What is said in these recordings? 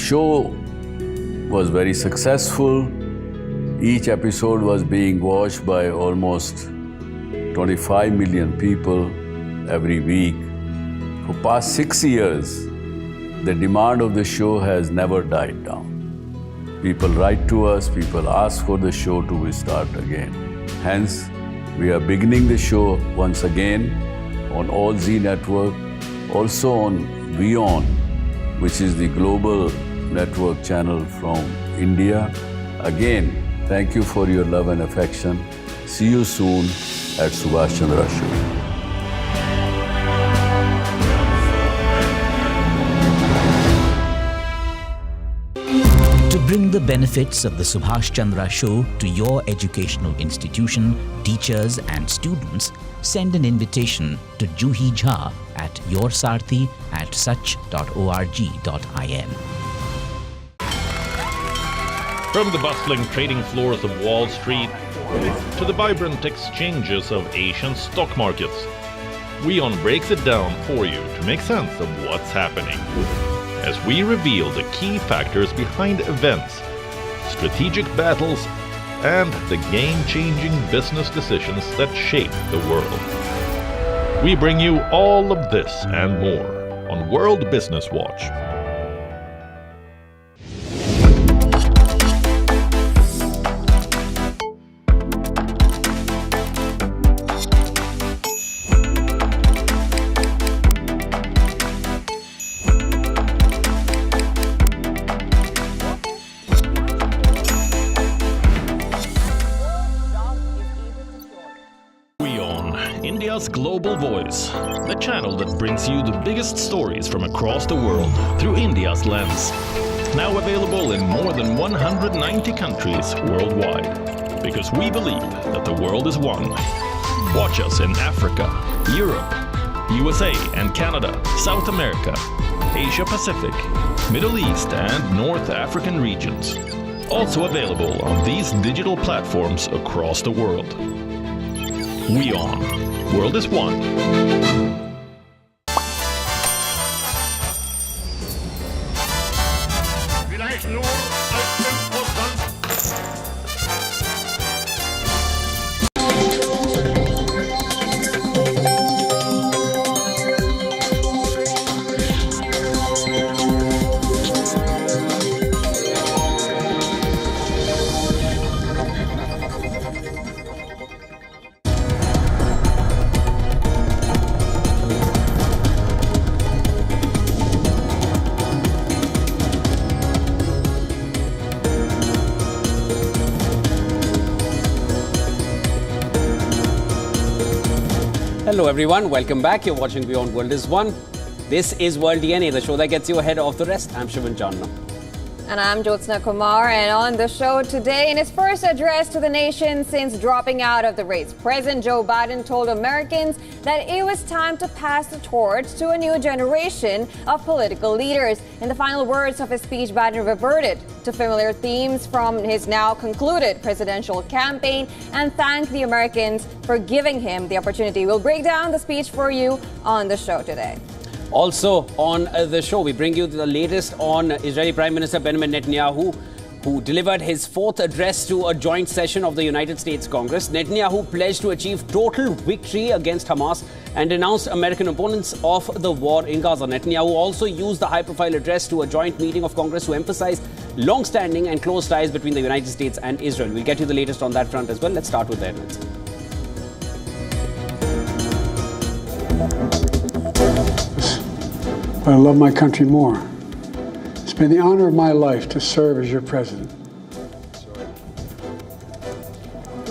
show was very successful. Each episode was being watched by almost 25 million people every week. For past 6 years, the demand of the show has never died down. People write to us, people ask for the show to restart again. Hence, we are beginning the show once again on All Z Network, also on WION, which is the global network channel from India. Again, thank you for your love and affection. See you soon at Subhash Chandra Show. To bring the benefits of the Subhash Chandra Show to your educational institution, teachers and students, send an invitation to Juhi Jha at yoursarthi@such.org.in. From the bustling trading floors of Wall Street to the vibrant exchanges of Asian stock markets, WION breaks it down for you to make sense of what's happening, as we reveal the key factors behind events, strategic battles, and the game-changing business decisions that shape the world. We bring you all of this and more on World Business Watch. India's global voice, the channel that brings you the biggest stories from across the world through India's lens. Now available in more than 190 countries worldwide, because we believe that the world is one. Watch us in Africa, Europe, USA and Canada, South America, Asia Pacific, Middle East and North African regions. Also available on these digital platforms across the world. WION. World is one. Hello everyone, welcome back. You're watching WION World is One. This is World DNA, the show that gets you ahead of the rest. I'm Shivan Chandna. And I'm Jyotsna Kumar, and on the show today, in his first address to the nation since dropping out of the race, President Joe Biden told Americans that it was time to pass the torch to a new generation of political leaders. In the final words of his speech, Biden reverted to familiar themes from his now concluded presidential campaign and thanked the Americans for giving him the opportunity. We'll break down the speech for you on the show today. Also on the show, we bring you the latest on Israeli Prime Minister Benjamin Netanyahu, who delivered his fourth address to a joint session of the United States Congress. Netanyahu pledged to achieve total victory against Hamas and denounced American opponents of the war in Gaza. Netanyahu also used the high-profile address to a joint meeting of Congress to emphasize long-standing and close ties between the United States and Israel. We'll get you the latest on that front as well. Let's start with the headlines. But I love my country more. It's been the honor of my life to serve as your president.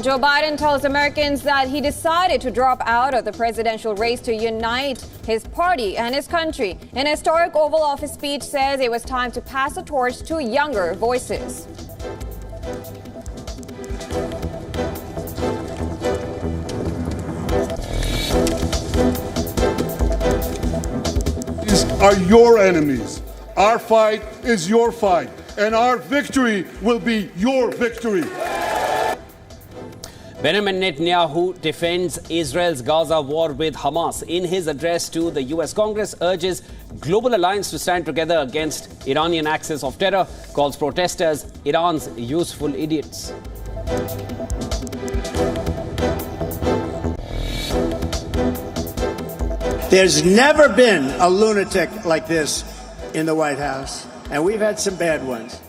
Joe Biden tells Americans that he decided to drop out of the presidential race to unite his party and his country. An historic Oval Office speech says it was time to pass the torch to younger voices. Are your enemies. Our fight is your fight, and our victory will be your victory. Benjamin Netanyahu defends Israel's Gaza war with Hamas. In his address to the US Congress, urges global alliance to stand together against Iranian axis of terror, calls protesters Iran's useful idiots. There's never been a lunatic like this in the White House, and we've had some bad ones.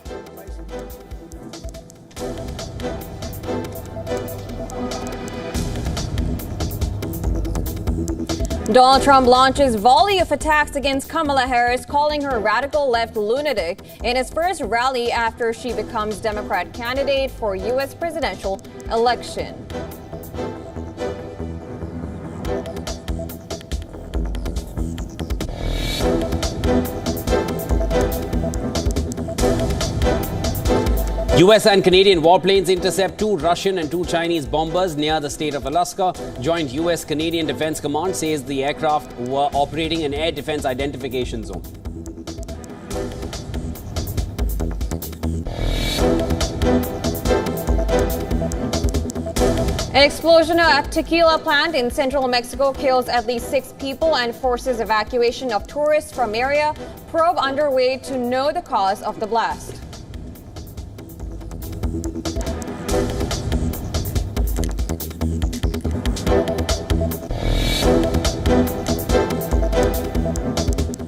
Donald Trump launches volley of attacks against Kamala Harris, calling her radical left lunatic in his first rally after she becomes Democrat candidate for U.S. presidential election. US and Canadian warplanes intercept 2 Russian and 2 Chinese bombers near the state of Alaska. Joint US-Canadian Defense Command says the aircraft were operating an air defense identification zone. An explosion at a tequila plant in central Mexico kills at least 6 people and forces evacuation of tourists from area. Probe underway to know the cause of the blast.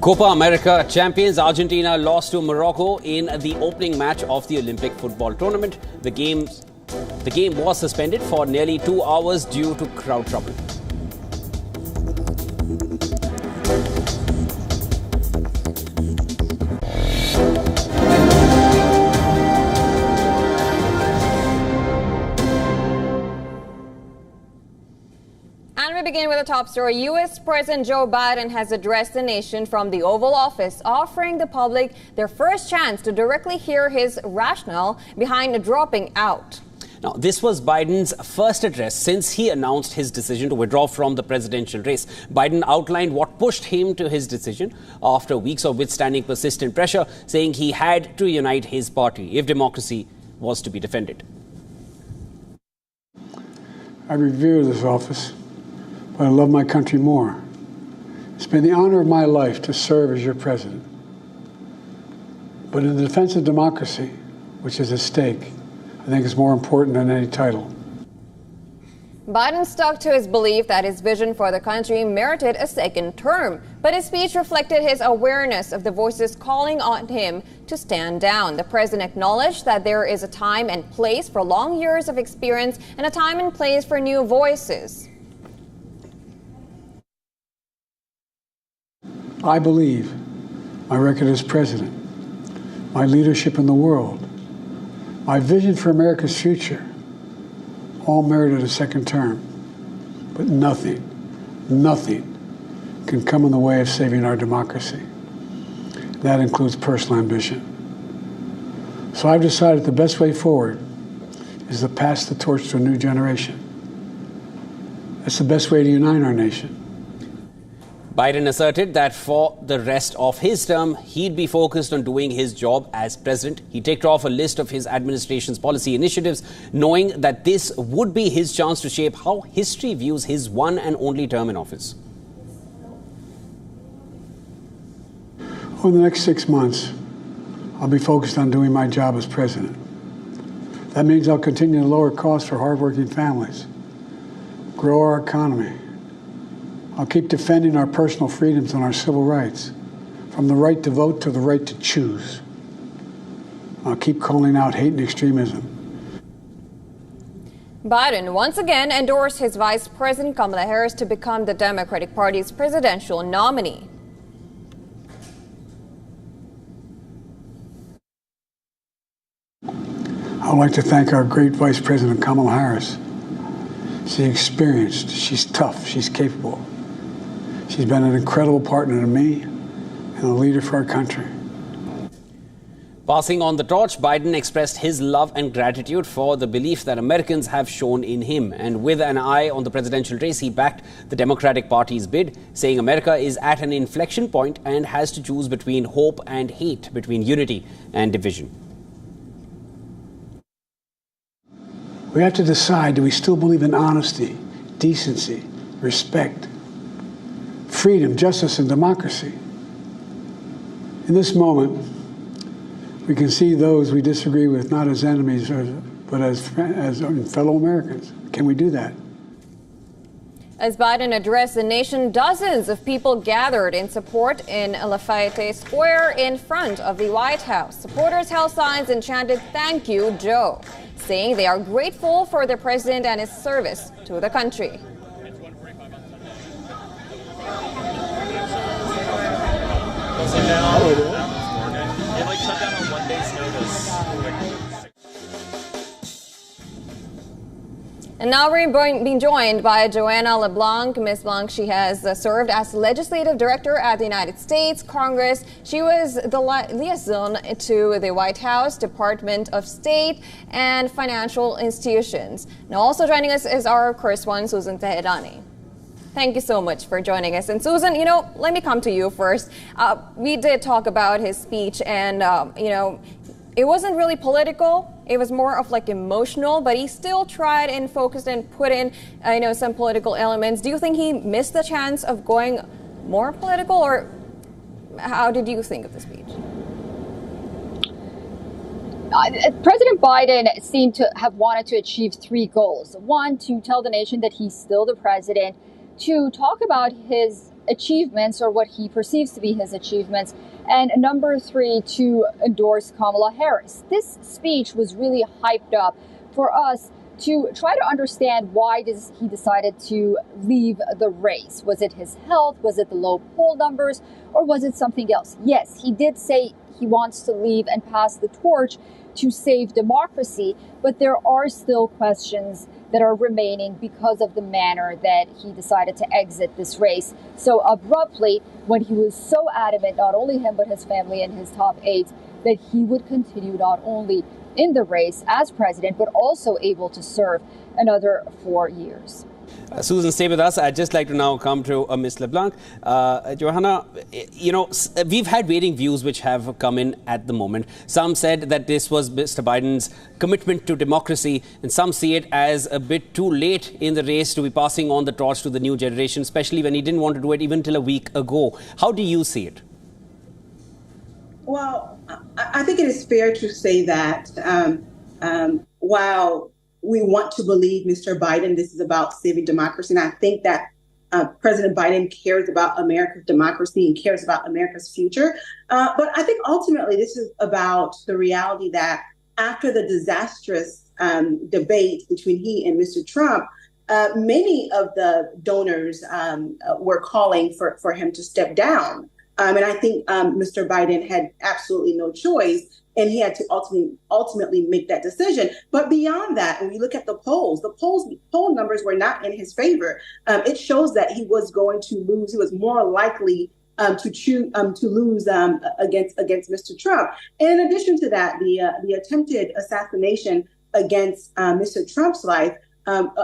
Copa America champions Argentina lost to Morocco in the opening match of the Olympic football tournament. The game was suspended for nearly 2 hours due to crowd trouble. And we begin with a top story. U.S. President Joe Biden has addressed the nation from the Oval Office, offering the public their first chance to directly hear his rationale behind dropping out. Now, this was Biden's first address since he announced his decision to withdraw from the presidential race. Biden outlined what pushed him to his decision after weeks of withstanding persistent pressure, saying he had to unite his party if democracy was to be defended. I revere this office, but I love my country more. It's been the honor of my life to serve as your president. But in the defense of democracy, which is at stake, I think it's more important than any title. Biden stuck to his belief that his vision for the country merited a second term, but his speech reflected his awareness of the voices calling on him to stand down. The president acknowledged that there is a time and place for long years of experience and a time and place for new voices. I believe my record as president, my leadership in the world, my vision for America's future, all merited a second term. But nothing can come in the way of saving our democracy. That includes personal ambition. So I've decided the best way forward is to pass the torch to a new generation. That's the best way to unite our nation. Biden asserted that for the rest of his term, he'd be focused on doing his job as president. He ticked off a list of his administration's policy initiatives, knowing that this would be his chance to shape how history views his one and only term in office. Over the next 6 months, I'll be focused on doing my job as president. That means I'll continue to lower costs for hardworking families, grow our economy. I'll keep defending our personal freedoms and our civil rights, from the right to vote to the right to choose. I'll keep calling out hate and extremism. Biden once again endorsed his Vice President Kamala Harris to become the Democratic Party's presidential nominee. I'd like to thank our great Vice President Kamala Harris. She's experienced, she's tough, she's capable. She's been an incredible partner to me and a leader for our country. Passing on the torch, Biden expressed his love and gratitude for the belief that Americans have shown in him. And with an eye on the presidential race, he backed the Democratic Party's bid, saying America is at an inflection point and has to choose between hope and hate, between unity and division. We have to decide, do we still believe in honesty, decency, respect, freedom, justice, and democracy? In this moment, we can see those we disagree with not as enemies, but as fellow Americans. Can we do that? As Biden addressed the nation, dozens of people gathered in support in Lafayette Square in front of the White House. Supporters held signs and chanted, "Thank you, Joe," saying they are grateful for the president and his service to the country. Shut down on 1 day's notice. And now we're being joined by Joanna LeBlanc. Ms. Blanc, she has served as legislative director at the United States Congress. She was the liaison to the White House, Department of State, and financial institutions. Now also joining us is our correspondent, Susan Teherani. Thank you so much for joining us. And Susan, let me come to you first. We did talk about his speech and, it wasn't really political. It was more of like emotional, but he still tried and focused and put in, some political elements. Do you think he missed the chance of going more political, or how did you think of the speech? President Biden seemed to have wanted to achieve three goals. One, to tell the nation that he's still the president. To talk about his achievements, or what he perceives to be his achievements. And number three, to endorse Kamala Harris. This speech was really hyped up for us to try to understand why he decided to leave the race. Was it his health? Was it the low poll numbers? Or was it something else? Yes, he did say he wants to leave and pass the torch to save democracy, but there are still questions that are remaining because of the manner that he decided to exit this race so abruptly, when he was so adamant, not only him but his family and his top aides, that he would continue not only in the race as president, but also able to serve another 4 years. Susan, stay with us. I'd just like to now come to Ms. LeBlanc. Johanna, we've had varying views which have come in at the moment. Some said that this was Mr. Biden's commitment to democracy, and some see it as a bit too late in the race to be passing on the torch to the new generation, especially when he didn't want to do it even till a week ago. How do you see it? Well, I think it is fair to say that while we want to believe Mr. Biden, this is about saving democracy. And I think that President Biden cares about America's democracy and cares about America's future. But I think ultimately this is about the reality that after the disastrous debate between he and Mr. Trump, many of the donors were calling for him to step down. And I think Mr. Biden had absolutely no choice, and he had to ultimately make that decision. But beyond that, when we look at the poll numbers were not in his favor. It shows that he was going to lose. He was more likely to lose against Mr. Trump. And in addition to that, the attempted assassination against Mr. Trump's life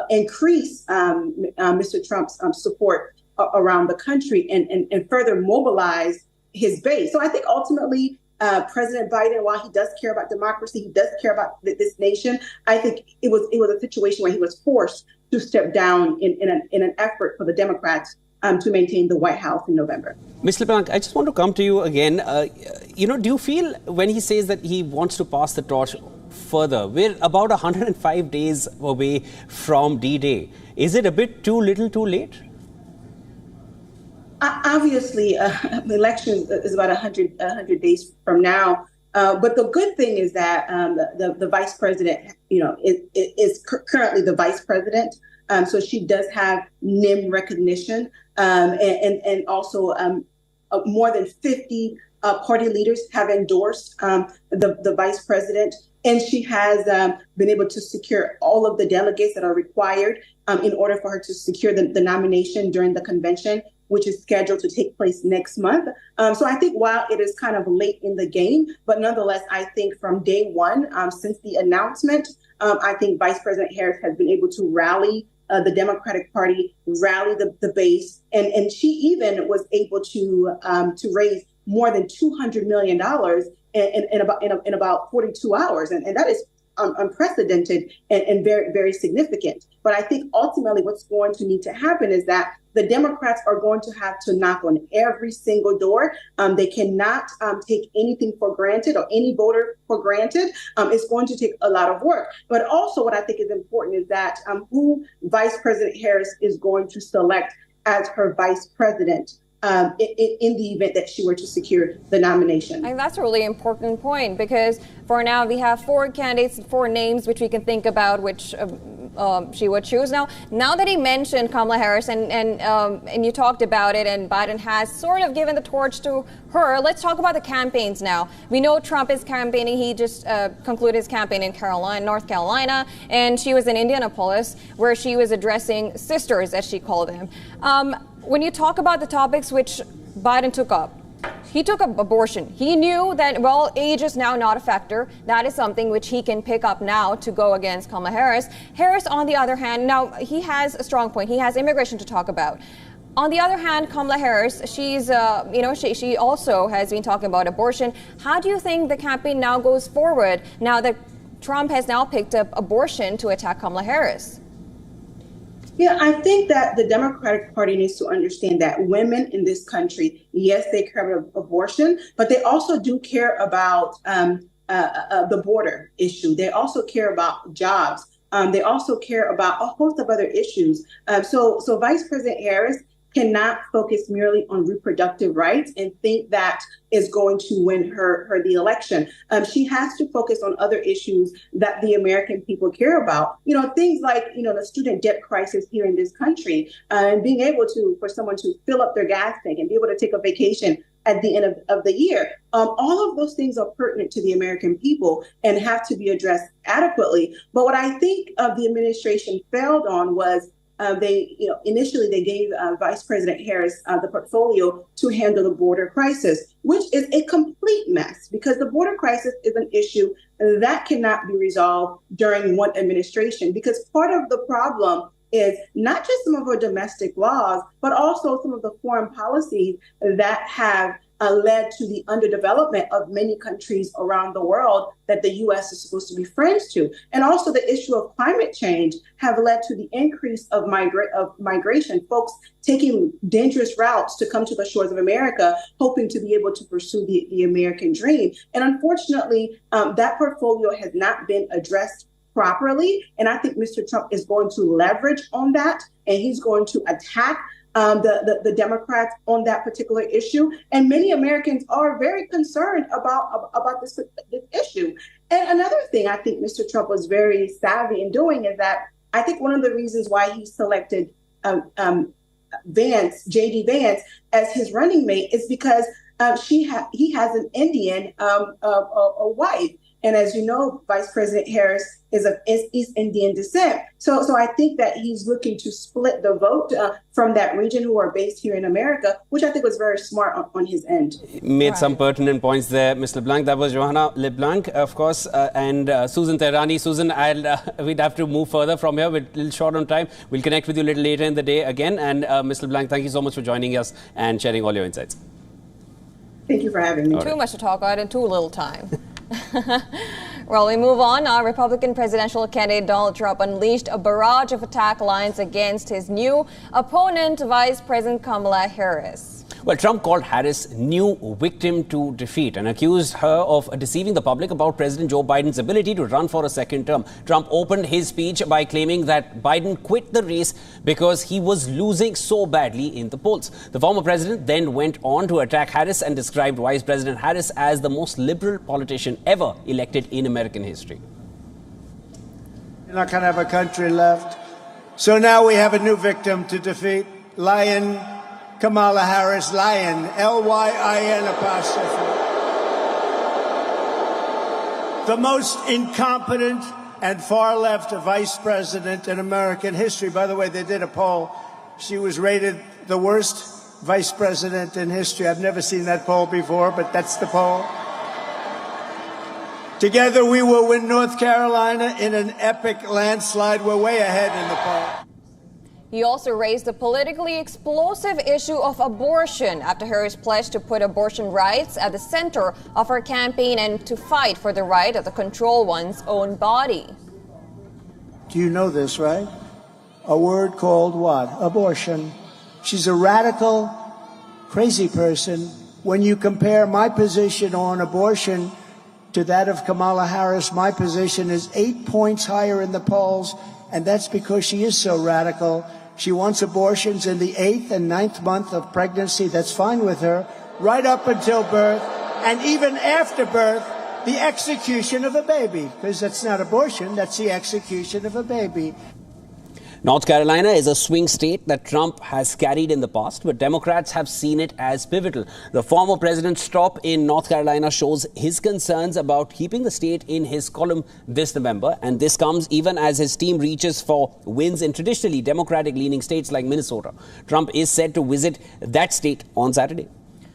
increased Mr. Trump's support around the country and further mobilize his base. So I think ultimately President Biden, while he does care about democracy, he does care about this nation. I think it was a situation where he was forced to step down in an effort for the Democrats to maintain the White House in November. Ms. LeBlanc, I just want to come to you again. Do you feel when he says that he wants to pass the torch further, we're about 105 days away from D-Day. Is it a bit too little too late? Obviously, the election is about 100 days from now. But the good thing is that the vice president, is currently the vice president. So she does have NIM recognition, and also more than 50 party leaders have endorsed the vice president. And she has been able to secure all of the delegates that are required in order for her to secure the nomination during the convention, which is scheduled to take place next month. So I think while it is kind of late in the game, but nonetheless, I think from day one, since the announcement, I think Vice President Harris has been able to rally the Democratic Party, rally the base, and she even was able to raise more than $200 million in about 42 hours, and that is unprecedented and very, very significant. But I think ultimately what's going to need to happen is that the Democrats are going to have to knock on every single door. They cannot take anything for granted or any voter for granted. It's going to take a lot of work. But also what I think is important is that who Vice President Harris is going to select as her vice president in the event that she were to secure the nomination. I think that's a really important point, because for now we have 4 candidates, 4 names which we can think about which she would choose. Now that he mentioned Kamala Harris and you talked about it, and Biden has sort of given the torch to her, let's talk about the campaigns now. We know Trump is campaigning. He just concluded his campaign in North Carolina, and she was in Indianapolis where she was addressing sisters, as she called them. When you talk about the topics which Biden took up, he took up abortion. He knew that, well, age is now not a factor. That is something which he can pick up now to go against Kamala Harris. Harris, on the other hand, now he has a strong point. He has immigration to talk about. On the other hand, Kamala Harris, she's, she also has been talking about abortion. How do you think the campaign now goes forward now that Trump has now picked up abortion to attack Kamala Harris? Yeah, I think that the Democratic Party needs to understand that women in this country, yes, they care about abortion, but they also do care about the border issue. They also care about jobs. They also care about a host of other issues. So Vice President Harris cannot focus merely on reproductive rights and think that is going to win her the election. She has to focus on other issues that the American people care about. You know, things like, the student debt crisis here in this country, and being able for someone to fill up their gas tank and be able to take a vacation at the end of the year. All of those things are pertinent to the American people and have to be addressed adequately. But what I think the administration failed on was initially they gave Vice President Harris the portfolio to handle the border crisis, which is a complete mess, because the border crisis is an issue that cannot be resolved during one administration, because part of the problem is not just some of our domestic laws, but also some of the foreign policies that have led to the underdevelopment of many countries around the world that the U.S. is supposed to be friends to. And also the issue of climate change have led to the increase of migration, folks taking dangerous routes to come to the shores of America, hoping to be able to pursue the American dream. And unfortunately, that portfolio has not been addressed properly. And I think Mr. Trump is going to leverage on that, and he's going to attack the Democrats on that particular issue. And many Americans are very concerned about this issue. And another thing I think Mr. Trump was very savvy in doing is that I think one of the reasons why he selected J.D. Vance as his running mate is because he has an Indian a wife. And as you know, Vice President Harris is of East Indian descent. So I think that he's looking to split the vote from that region who are based here in America, which I think was very smart on his end. Made some pertinent points there, Ms. LeBlanc. That was Johanna LeBlanc, of course, and Susan Tehrani. Susan, we'd have to move further from here. We're a little short on time. We'll connect with you a little later in the day again. And Ms. LeBlanc, thank you so much for joining us and sharing all your insights. Thank you for having me. Too much to talk about in too little time. Well, we move on. Republican presidential candidate Donald Trump unleashed a barrage of attack lines against his new opponent, Vice President Kamala Harris. Well, Trump called Harris new victim to defeat and accused her of deceiving the public about President Joe Biden's ability to run for a second term. Trump opened his speech by claiming that Biden quit the race because he was losing so badly in the polls. The former president then went on to attack Harris and described Vice President Harris as the most liberal politician ever elected in American history. You're not going to have a country left. So now we have a new victim to defeat. Lion Kamala Harris, Lion, L-Y-I-N apostrophe. The most incompetent and far-left vice president in American history. By the way, they did a poll. She was rated the worst vice president in history. I've never seen that poll before, but that's the poll. Together we will win North Carolina in an epic landslide. We're way ahead in the poll. He also raised the politically explosive issue of abortion after Harris pledged to put abortion rights at the center of her campaign and to fight for the right to control one's own body. Do you know this, right? A word called what? Abortion. She's a radical, crazy person. When you compare my position on abortion to that of Kamala Harris, my position is 8 points higher in the polls, and that's because she is so radical. She wants abortions in the 8th and 9th month of pregnancy. That's fine with her, right up until birth, and even after birth, the execution of a baby, because that's not abortion, that's the execution of a baby. North Carolina is a swing state that Trump has carried in the past, but Democrats have seen it as pivotal. The former president's stop in North Carolina shows his concerns about keeping the state in his column this November, and this comes even as his team reaches for wins in traditionally Democratic-leaning states like Minnesota. Trump is set to visit that state on Saturday.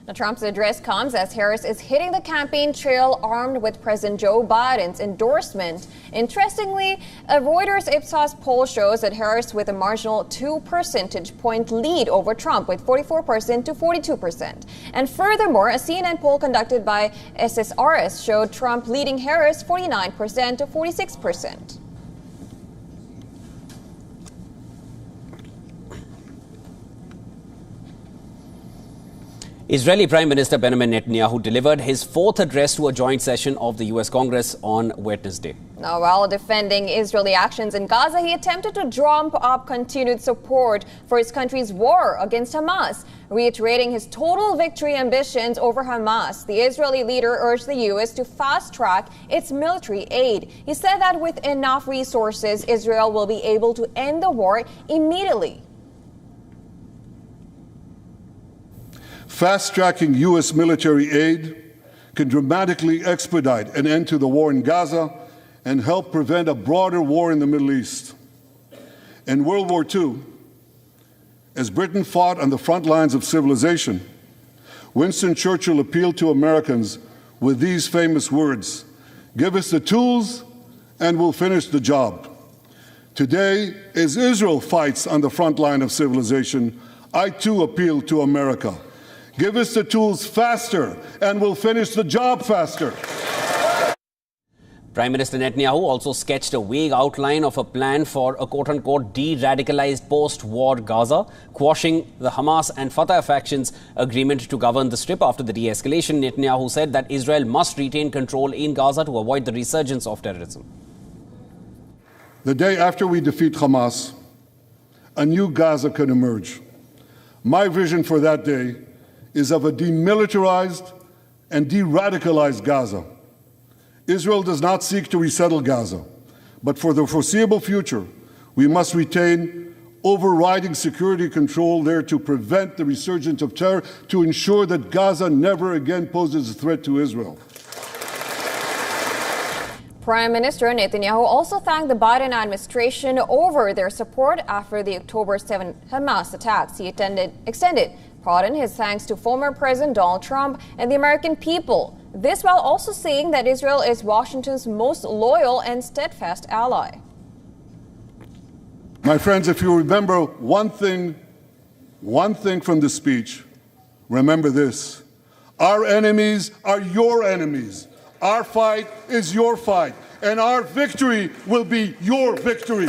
Now, Trump's address comes as Harris is hitting the campaign trail armed with President Joe Biden's endorsement. Interestingly, a Reuters Ipsos poll shows that Harris with a marginal 2 percentage point lead over Trump with 44% to 42%. And furthermore, a CNN poll conducted by SSRS showed Trump leading Harris 49% to 46%. Israeli Prime Minister Benjamin Netanyahu delivered his 4th address to a joint session of the U.S. Congress on Wednesday. Now, while defending Israeli actions in Gaza, he attempted to drum up continued support for his country's war against Hamas, reiterating his total victory ambitions over Hamas. The Israeli leader urged the U.S. to fast-track its military aid. He said that with enough resources, Israel will be able to end the war immediately. Fast-tracking U.S. military aid can dramatically expedite an end to the war in Gaza and help prevent a broader war in the Middle East. In World War II, as Britain fought on the front lines of civilization, Winston Churchill appealed to Americans with these famous words: "Give us the tools and we'll finish the job." Today, as Israel fights on the front line of civilization, I too appeal to America. Give us the tools faster, and we'll finish the job faster. Prime Minister Netanyahu also sketched a vague outline of a plan for a quote-unquote de-radicalized post-war Gaza, quashing the Hamas and Fatah factions' agreement to govern the Strip after the de-escalation. Netanyahu said that Israel must retain control in Gaza to avoid the resurgence of terrorism. The day after we defeat Hamas, a new Gaza can emerge. My vision for that day is of a demilitarized and de-radicalized Gaza. Israel does not seek to resettle Gaza, but for the foreseeable future, we must retain overriding security control there to prevent the resurgence of terror, to ensure that Gaza never again poses a threat to Israel. Prime Minister Netanyahu also thanked the Biden administration over their support after the October 7 Hamas attacks. He extended his thanks to former President Donald Trump and the American people. This while also saying that Israel is Washington's most loyal and steadfast ally. My friends, if you remember one thing from the speech, remember this: our enemies are your enemies. Our fight is your fight, and our victory will be your victory.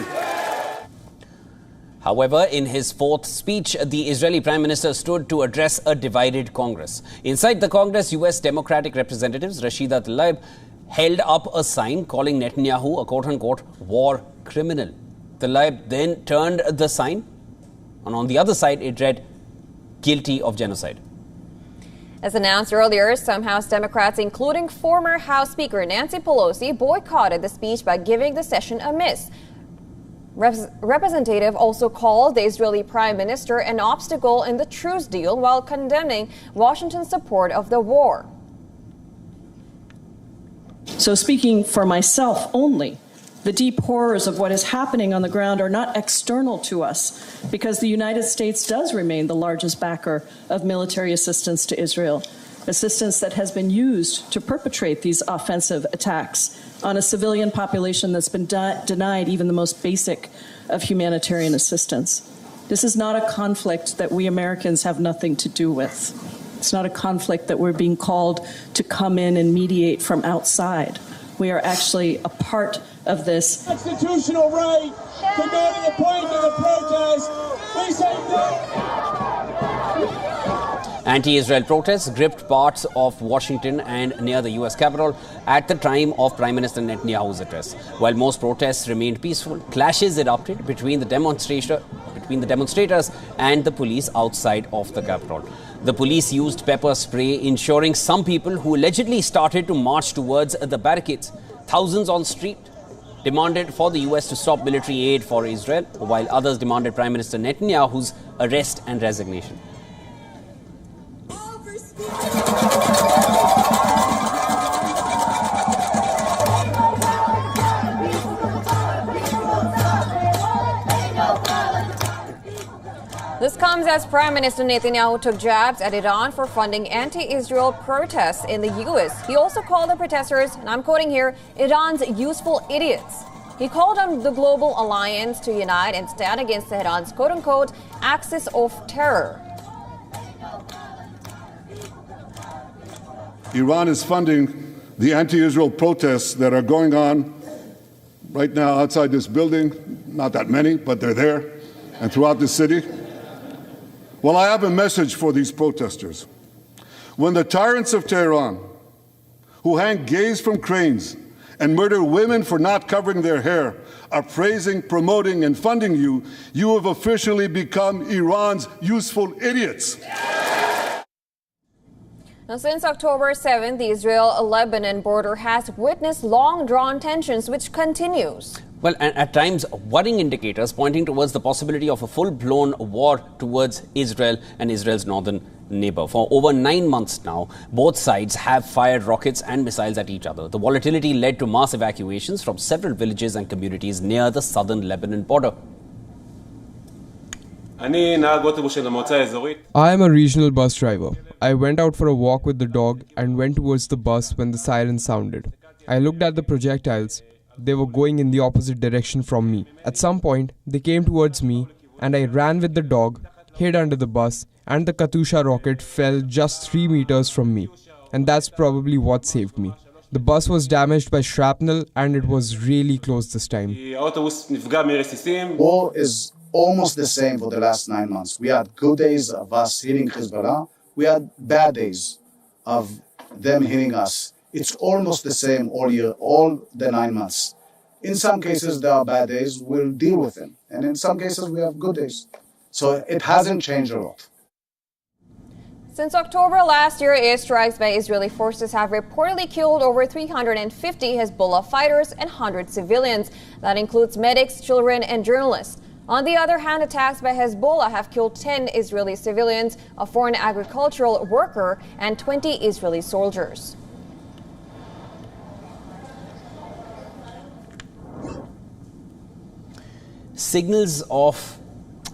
However, in his 4th speech, the Israeli Prime Minister stood to address a divided Congress. Inside the Congress, U.S. Democratic representatives Rashida Tlaib held up a sign calling Netanyahu a quote-unquote war criminal. Tlaib then turned the sign, and on the other side it read, "guilty of genocide." As announced earlier, some House Democrats, including former House Speaker Nancy Pelosi, boycotted the speech by giving the session a miss. Representative also called the Israeli Prime Minister an obstacle in the truce deal while condemning Washington's support of the war. So speaking for myself only, the deep horrors of what is happening on the ground are not external to us, because the United States does remain the largest backer of military assistance to Israel, assistance that has been used to perpetrate these offensive attacks on a civilian population that's been denied even the most basic of humanitarian assistance. This is not a conflict that we Americans have nothing to do with. It's not a conflict that we're being called to come in and mediate from outside. We are actually a part of this. Constitutional right to go to the point of the protest. We say no. Anti-Israel protests gripped parts of Washington and near the U.S. Capitol at the time of Prime Minister Netanyahu's address. While most protests remained peaceful, clashes erupted between the demonstrators and the police outside of the Capitol. The police used pepper spray, ensuring some people who allegedly started to march towards the barricades. Thousands on street demanded for the U.S. to stop military aid for Israel, while others demanded Prime Minister Netanyahu's arrest and resignation. This comes as Prime Minister Netanyahu took jabs at Iran for funding anti-Israel protests in the U.S. He also called the protesters, and I'm quoting here, Iran's useful idiots. He called on the global alliance to unite and stand against Tehran's quote-unquote axis of terror. Iran is funding the anti-Israel protests that are going on right now outside this building. Not that many, but they're there, and throughout the city. Well, I have a message for these protesters. When the tyrants of Tehran, who hang gays from cranes and murder women for not covering their hair, are praising, promoting, and funding you, you have officially become Iran's useful idiots. Now, since October 7th, the Israel-Lebanon border has witnessed long-drawn tensions, which continues. Well, and at times, worrying indicators pointing towards the possibility of a full-blown war towards Israel and Israel's northern neighbor. For over 9 months now, both sides have fired rockets and missiles at each other. The volatility led to mass evacuations from several villages and communities near the southern Lebanon border. I am a regional bus driver. I went out for a walk with the dog and went towards the bus when the siren sounded. I looked at the projectiles. They were going in the opposite direction from me. At some point, they came towards me and I ran with the dog, hid under the bus, and the Katyusha rocket fell just 3 meters from me. And that's probably what saved me. The bus was damaged by shrapnel and it was really close this time. War is almost the same for the last 9 months. We had good days of us hitting Hezbollah. We had bad days of them hitting us. It's almost the same all year, all the 9 months. In some cases, there are bad days. We'll deal with them. And in some cases, we have good days. So it hasn't changed a lot. Since October last year, airstrikes by Israeli forces have reportedly killed over 350 Hezbollah fighters and 100 civilians. That includes medics, children, and journalists. On the other hand, attacks by Hezbollah have killed 10 Israeli civilians, a foreign agricultural worker, and 20 Israeli soldiers. Signals of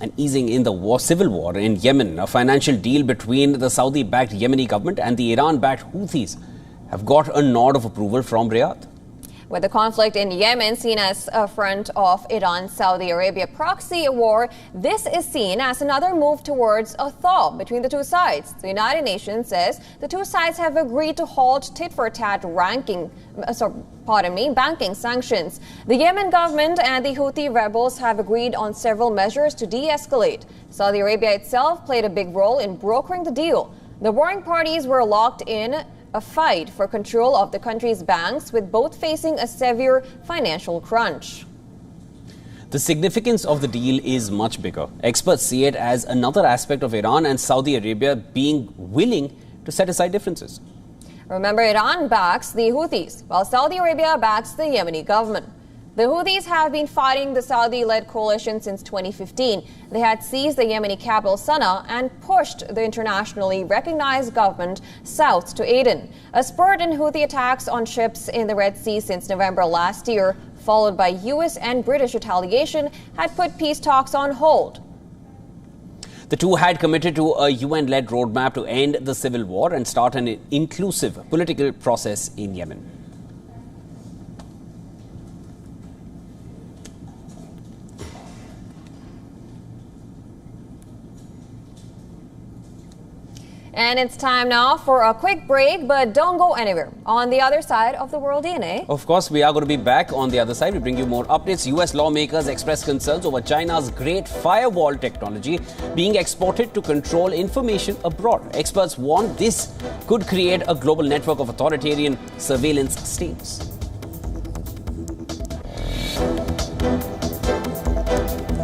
an easing in the civil war in Yemen, a financial deal between the Saudi-backed Yemeni government and the Iran-backed Houthis, have got a nod of approval from Riyadh. With the conflict in Yemen seen as a front of Iran-Saudi Arabia proxy war, this is seen as another move towards a thaw between the two sides. The United Nations says the two sides have agreed to halt tit-for-tat banking sanctions. The Yemen government and the Houthi rebels have agreed on several measures to de-escalate. Saudi Arabia itself played a big role in brokering the deal. The warring parties were locked in a fight for control of the country's banks, with both facing a severe financial crunch. The significance of the deal is much bigger. Experts see it as another aspect of Iran and Saudi Arabia being willing to set aside differences. Remember, Iran backs the Houthis, while Saudi Arabia backs the Yemeni government. The Houthis have been fighting the Saudi-led coalition since 2015. They had seized the Yemeni capital Sana'a and pushed the internationally recognized government south to Aden. A spurt in Houthi attacks on ships in the Red Sea since November last year, followed by U.S. and British retaliation, had put peace talks on hold. The two had committed to a UN-led roadmap to end the civil war and start an inclusive political process in Yemen. And it's time now for a quick break, but don't go anywhere. On the other side of the World DNA. Of course, we are going to be back on the other side. We bring you more updates. US lawmakers express concerns over China's Great Firewall technology being exported to control information abroad. Experts warn this could create a global network of authoritarian surveillance states.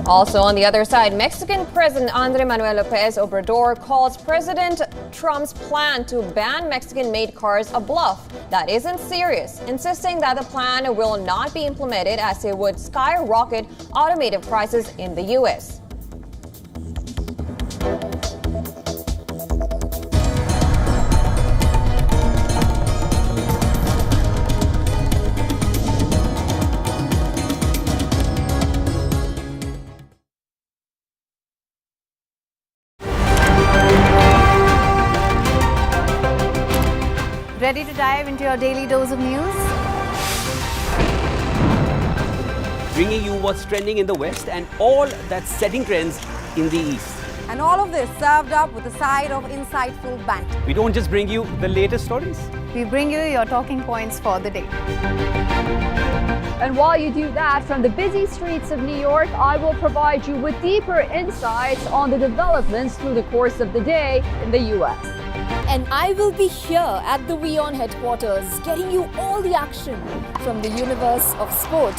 Also on the other side, Mexican President Andrés Manuel López Obrador calls President Trump's plan to ban Mexican-made cars a bluff that isn't serious, insisting that the plan will not be implemented as it would skyrocket automotive prices in the U.S. Ready to dive into your daily dose of news? Bringing you what's trending in the West and all that's setting trends in the East. And all of this served up with a side of insightful banter. We don't just bring you the latest stories. We bring you your talking points for the day. And while you do that, from the busy streets of New York, I will provide you with deeper insights on the developments through the course of the day in the U.S. And I will be here at the WION headquarters, getting you all the action from the universe of sport.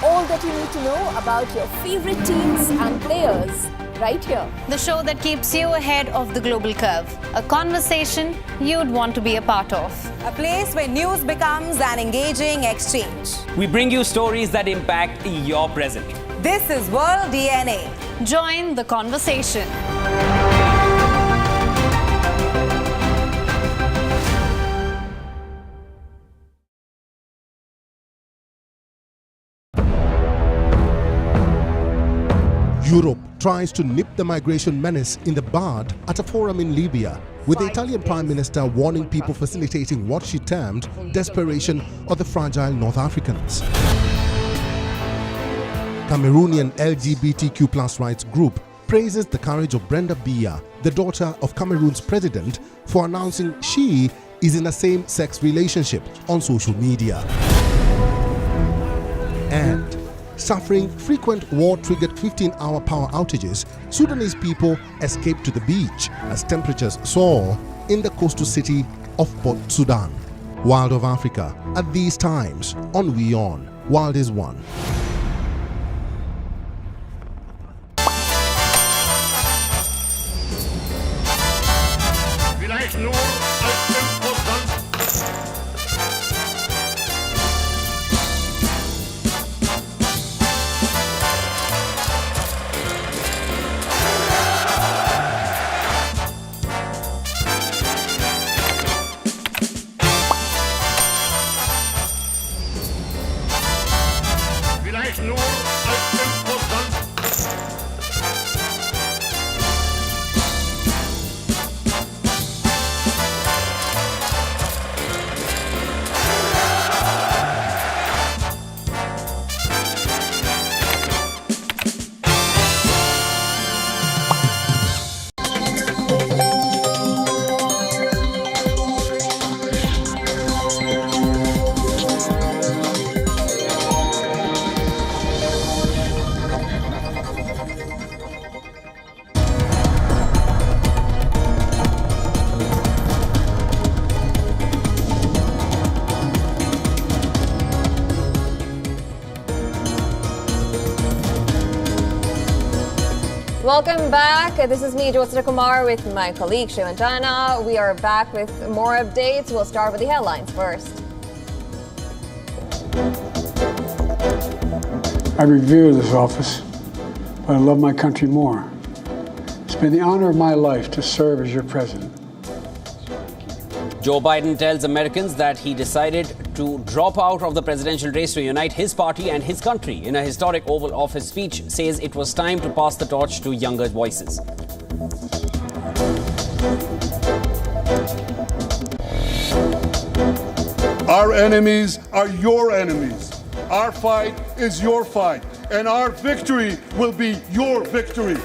All that you need to know about your favorite teams and players, right here. The show that keeps you ahead of the global curve. A conversation you'd want to be a part of. A place where news becomes an engaging exchange. We bring you stories that impact your present. This is World DNA. Join the conversation. Europe tries to nip the migration menace in the bud at a forum in Libya, with the Italian Prime Minister warning people facilitating what she termed desperation of the fragile North Africans. Cameroonian LGBTQ+ rights group praises the courage of Brenda Biya, the daughter of Cameroon's president, for announcing she is in a same-sex relationship on social media. And suffering frequent war-triggered 15-hour power outages, Sudanese people escaped to the beach as temperatures soar in the coastal city of Port Sudan. Wild of Africa at these times on WION. Wild is one. Welcome back. This is me, Jyotsna Kumar, with my colleague Shivantana. We are back with more updates. We'll start with the headlines first. I revere this office, but I love my country more. It's been the honor of my life to serve as your president. Joe Biden tells Americans that he decided to drop out of the presidential race to unite his party and his country. In a historic Oval Office speech, says it was time to pass the torch to younger voices. Our enemies are your enemies. Our fight is your fight, and our victory will be your victory.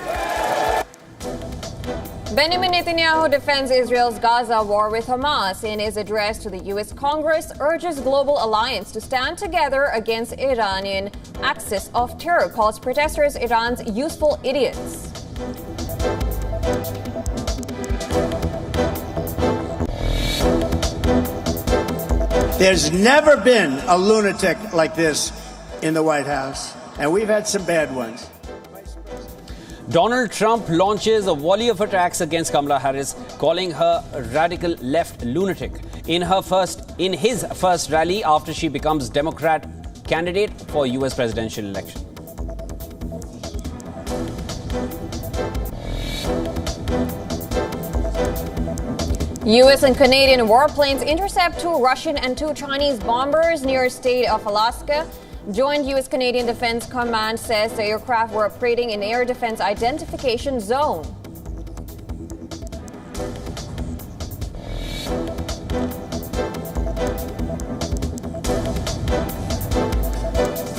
Benjamin Netanyahu defends Israel's Gaza war with Hamas. In his address to the U.S. Congress, urges global alliance to stand together against Iranian axis of terror, calls protesters Iran's useful idiots. There's never been a lunatic like this in the White House, and we've had some bad ones. Donald Trump launches a volley of attacks against Kamala Harris, calling her a radical left lunatic. In his first rally after she becomes Democrat candidate for U.S. presidential election. U.S. and Canadian warplanes intercept 2 Russian and 2 Chinese bombers near the state of Alaska. Joint U.S.-Canadian Defense Command says the aircraft were operating in Air Defense Identification Zone.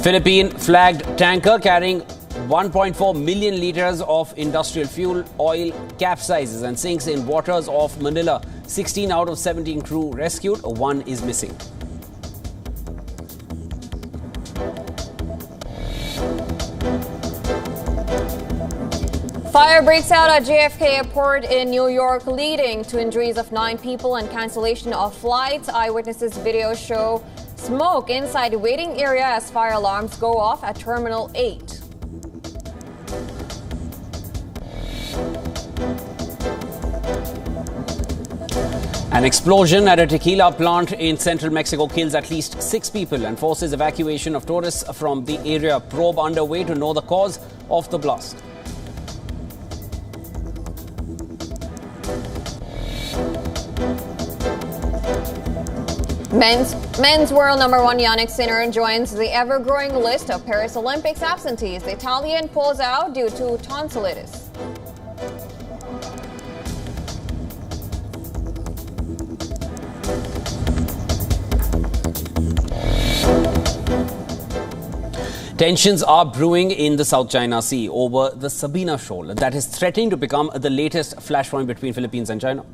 Philippine-flagged tanker carrying 1.4 million litres of industrial fuel oil capsizes and sinks in waters off Manila. 16 out of 17 crew rescued, 1 is missing. Fire breaks out at JFK Airport in New York, leading to injuries of 9 people and cancellation of flights. Eyewitnesses video show smoke inside the waiting area as fire alarms go off at Terminal 8. An explosion at a tequila plant in central Mexico kills at least 6 people and forces evacuation of tourists from the area. Probe underway to know the cause of the blast. Men's world number 1 Yannick Sinner joins the ever-growing list of Paris Olympics absentees. The Italian pulls out due to tonsillitis. Tensions are brewing in the South China Sea over the Sabina Shoal that is threatening to become the latest flashpoint between Philippines and China.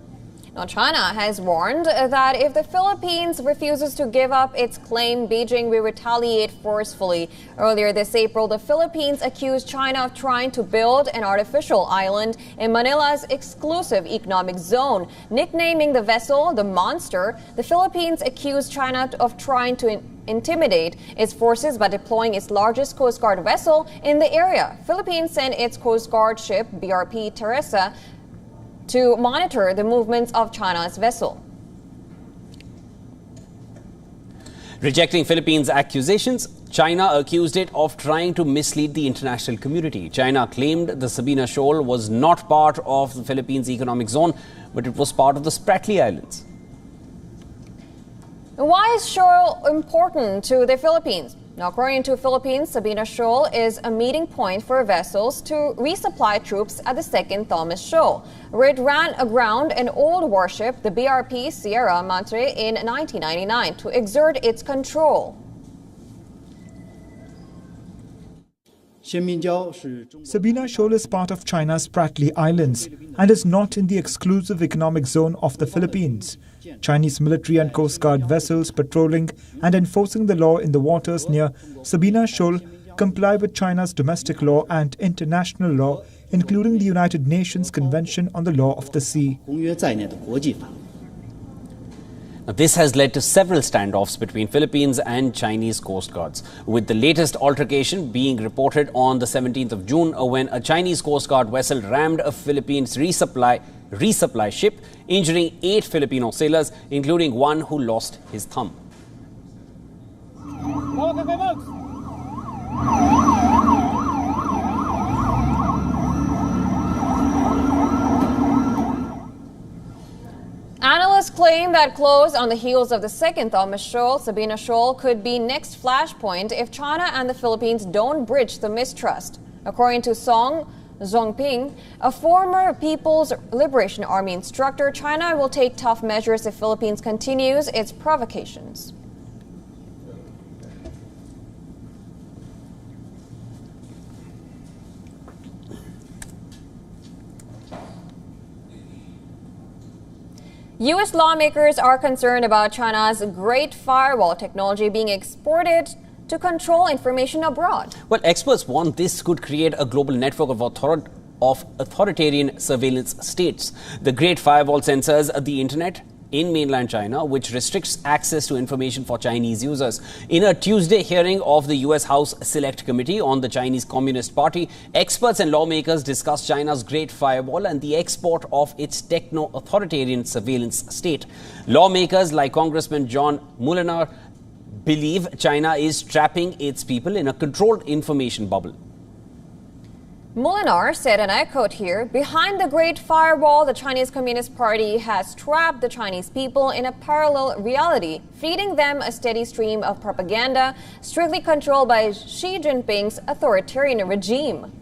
Now, China has warned that if the Philippines refuses to give up its claim, Beijing will retaliate forcefully. Earlier this April, the Philippines accused China of trying to build an artificial island in Manila's exclusive economic zone. Nicknaming the vessel the Monster, the Philippines accused China of trying to intimidate its forces by deploying its largest Coast Guard vessel in the area. Philippines sent its Coast Guard ship, BRP Teresa, to monitor the movements of China's vessel. Rejecting Philippines' accusations, China accused it of trying to mislead the international community. China claimed the Sabina Shoal was not part of the Philippines' economic zone, but it was part of the Spratly Islands. Why is shoal important to the Philippines? Now, according to Philippines, Sabina Shoal is a meeting point for vessels to resupply troops at the Second Thomas Shoal, where it ran aground an old warship, the BRP Sierra Madre, in 1999 to exert its control. Sabina Shoal is part of China's Spratly Islands and is not in the exclusive economic zone of the Philippines. Chinese military and Coast Guard vessels patrolling and enforcing the law in the waters near Sabina Shoal comply with China's domestic law and international law, including the United Nations Convention on the Law of the Sea. Now, this has led to several standoffs between Philippines and Chinese Coast Guards, with the latest altercation being reported on the 17th of June when a Chinese Coast Guard vessel rammed a Philippines resupply ship, injuring 8 Filipino sailors, including one who lost his thumb. Analysts claim that close on the heels of the Second Thomas Shoal, Sabina Shoal could be next flashpoint if China and the Philippines don't bridge the mistrust. According to Song Zhongping, a former People's Liberation Army instructor, China will take tough measures if Philippines continues its provocations. U.S. lawmakers are concerned about China's Great Firewall technology being exported to control information abroad. Well, experts warn this could create a global network of authoritarian surveillance states. The Great Firewall censors the internet in mainland China, which restricts access to information for Chinese users. In a Tuesday hearing of the U.S. House Select Committee on the Chinese Communist Party, experts and lawmakers discussed China's Great Firewall and the export of its techno-authoritarian surveillance state. Lawmakers like Congressman John Mulliner believe China is trapping its people in a controlled information bubble. Mulliner said, and I quote here, "Behind the Great Firewall, the Chinese Communist Party has trapped the Chinese people in a parallel reality, feeding them a steady stream of propaganda strictly controlled by Xi Jinping's authoritarian regime."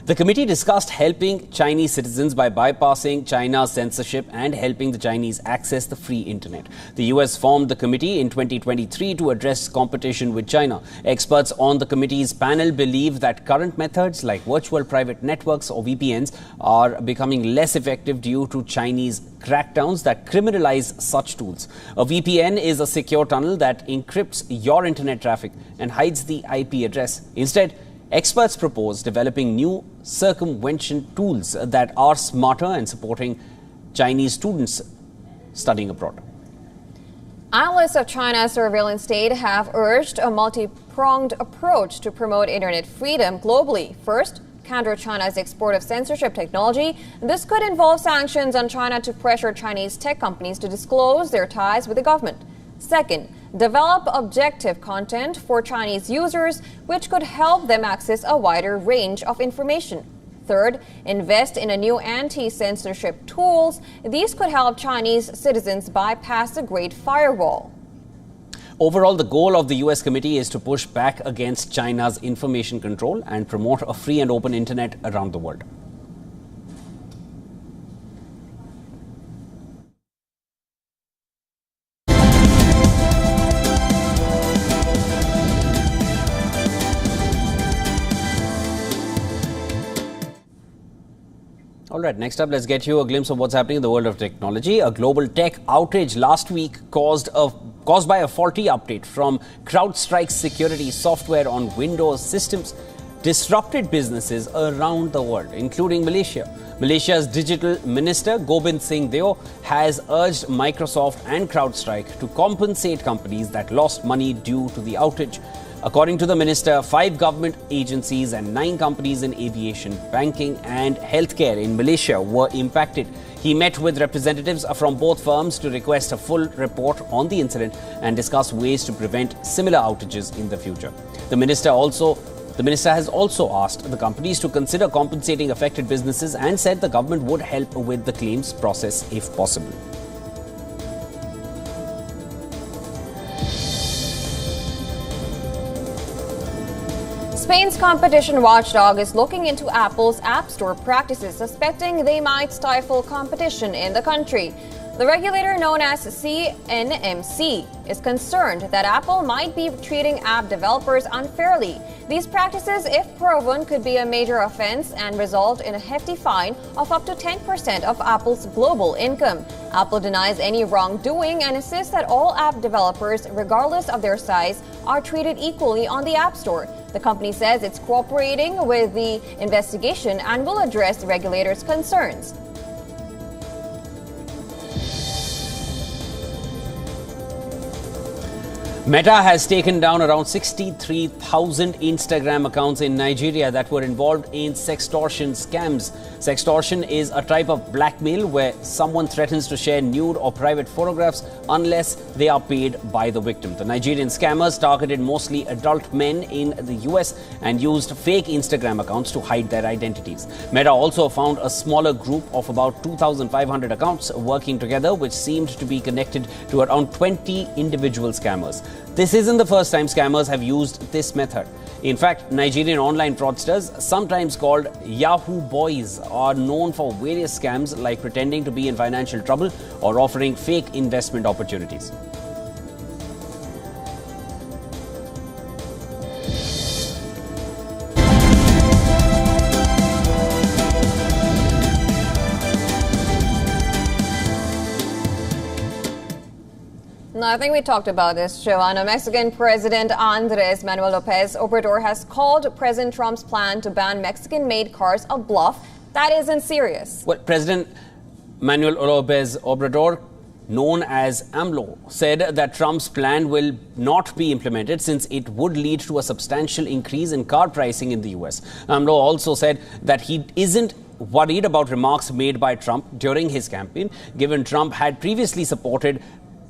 The committee discussed helping Chinese citizens by bypassing China's censorship and helping the Chinese access the free internet. The US formed the committee in 2023 to address competition with China. Experts on the committee's panel believe that current methods like virtual private networks or VPNs are becoming less effective due to Chinese crackdowns that criminalize such tools. A VPN is a secure tunnel that encrypts your internet traffic and hides the IP address. Instead, experts propose developing new circumvention tools that are smarter and supporting Chinese students studying abroad. Analysts of China's surveillance state have urged a multi-pronged approach to promote internet freedom globally. First, counter China's export of censorship technology. This could involve sanctions on China to pressure Chinese tech companies to disclose their ties with the government. Second, develop objective content for Chinese users, which could help them access a wider range of information. Third, invest in a new anti-censorship tools. These could help Chinese citizens bypass the Great Firewall. Overall, the goal of the US committee is to push back against China's information control and promote a free and open internet around the world. All right, next up, let's get you a glimpse of what's happening in the world of technology. A global tech outage last week caused by a faulty update from CrowdStrike's security software on Windows systems disrupted businesses around the world, including Malaysia. Malaysia's digital minister, Gobind Singh Deo, has urged Microsoft and CrowdStrike to compensate companies that lost money due to the outage. According to the minister, 5 government agencies and 9 companies in aviation, banking and healthcare in Malaysia were impacted. He met with representatives from both firms to request a full report on the incident and discuss ways to prevent similar outages in the future. The minister has also asked the companies to consider compensating affected businesses and said the government would help with the claims process if possible. Spain's competition watchdog is looking into Apple's App Store practices, suspecting they might stifle competition in the country. The regulator, known as CNMC, is concerned that Apple might be treating app developers unfairly. These practices, if proven, could be a major offense and result in a hefty fine of up to 10% of Apple's global income. Apple denies any wrongdoing and insists that all app developers, regardless of their size, are treated equally on the App Store. The company says it's cooperating with the investigation and will address the regulators' concerns. Meta has taken down around 63,000 Instagram accounts in Nigeria that were involved in sextortion scams. Sextortion is a type of blackmail where someone threatens to share nude or private photographs unless they are paid by the victim. The Nigerian scammers targeted mostly adult men in the US and used fake Instagram accounts to hide their identities. Meta also found a smaller group of about 2,500 accounts working together, which seemed to be connected to around 20 individual scammers. This isn't the first time scammers have used this method. In fact, Nigerian online fraudsters, sometimes called Yahoo Boys, are known for various scams like pretending to be in financial trouble or offering fake investment opportunities. I think we talked about this, Joanna. Mexican President Andrés Manuel López Obrador has called President Trump's plan to ban Mexican-made cars a bluff that isn't serious. Well, President Manuel López Obrador, known as AMLO, said that Trump's plan will not be implemented since it would lead to a substantial increase in car pricing in the US. AMLO also said that he isn't worried about remarks made by Trump during his campaign, given Trump had previously supported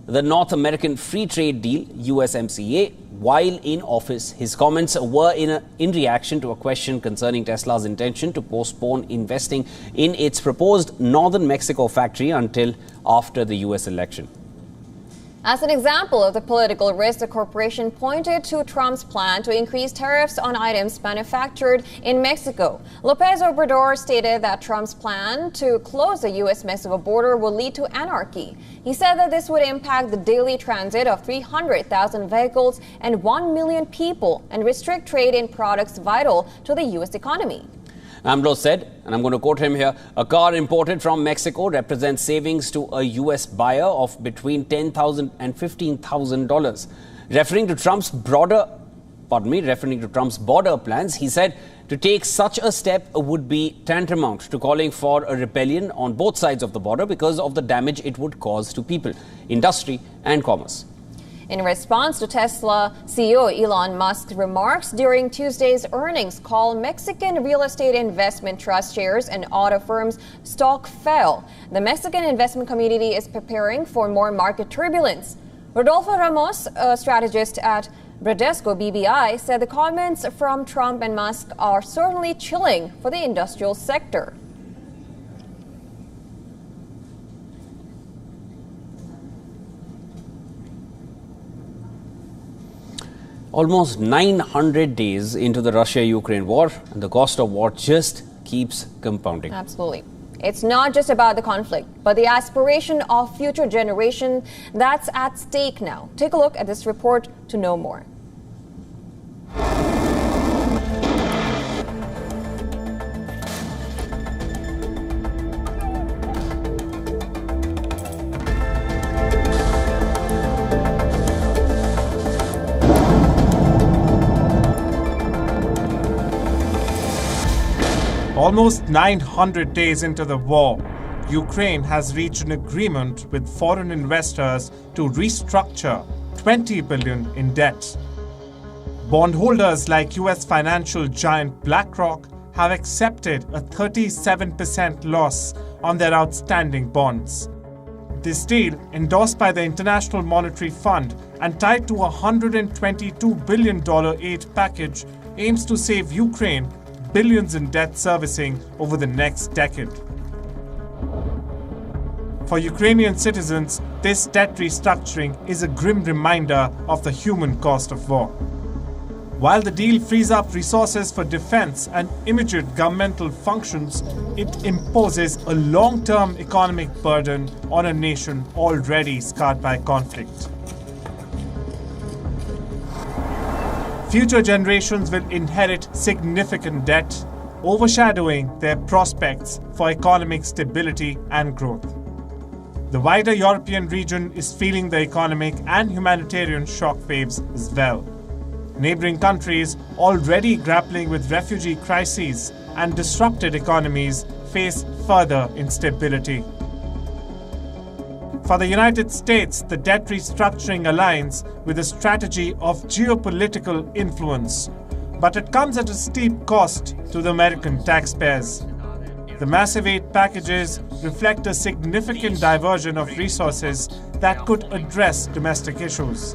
the North American Free Trade Deal, USMCA, while in office. His comments were in reaction to a question concerning Tesla's intention to postpone investing in its proposed northern Mexico factory until after the US election. As an example of the political risk, the corporation pointed to Trump's plan to increase tariffs on items manufactured in Mexico. López Obrador stated that Trump's plan to close the U.S.-Mexico border will lead to anarchy. He said that this would impact the daily transit of 300,000 vehicles and 1 million people and restrict trade in products vital to the U.S. economy. AMLO said, and I'm going to quote him here, a car imported from Mexico represents savings to a U.S. buyer of between $10,000 and $15,000. Referring to Trump's border plans, he said to take such a step would be tantamount to calling for a rebellion on both sides of the border because of the damage it would cause to people, industry and commerce. In response to Tesla CEO Elon Musk's remarks during Tuesday's earnings call, Mexican real estate investment trust shares and auto firms' stock fell. The Mexican investment community is preparing for more market turbulence. Rodolfo Ramos, a strategist at Bradesco BBI, said the comments from Trump and Musk are certainly chilling for the industrial sector. Almost 900 days into the Russia-Ukraine war, and the cost of war just keeps compounding. Absolutely. It's not just about the conflict, but the aspiration of future generations that's at stake now. Take a look at this report to know more. Almost 900 days into the war, Ukraine has reached an agreement with foreign investors to restructure $20 billion in debt. Bondholders like US financial giant BlackRock have accepted a 37% loss on their outstanding bonds. This deal, endorsed by the International Monetary Fund and tied to a $122 billion aid package, aims to save Ukraine billions in debt servicing over the next decade. For Ukrainian citizens, this debt restructuring is a grim reminder of the human cost of war. While the deal frees up resources for defense and immediate governmental functions, it imposes a long-term economic burden on a nation already scarred by conflict. Future generations will inherit significant debt, overshadowing their prospects for economic stability and growth. The wider European region is feeling the economic and humanitarian shockwaves as well. Neighboring countries, already grappling with refugee crises and disrupted economies, face further instability. For the United States, the debt restructuring aligns with a strategy of geopolitical influence, but it comes at a steep cost to the American taxpayers. The massive aid packages reflect a significant diversion of resources that could address domestic issues.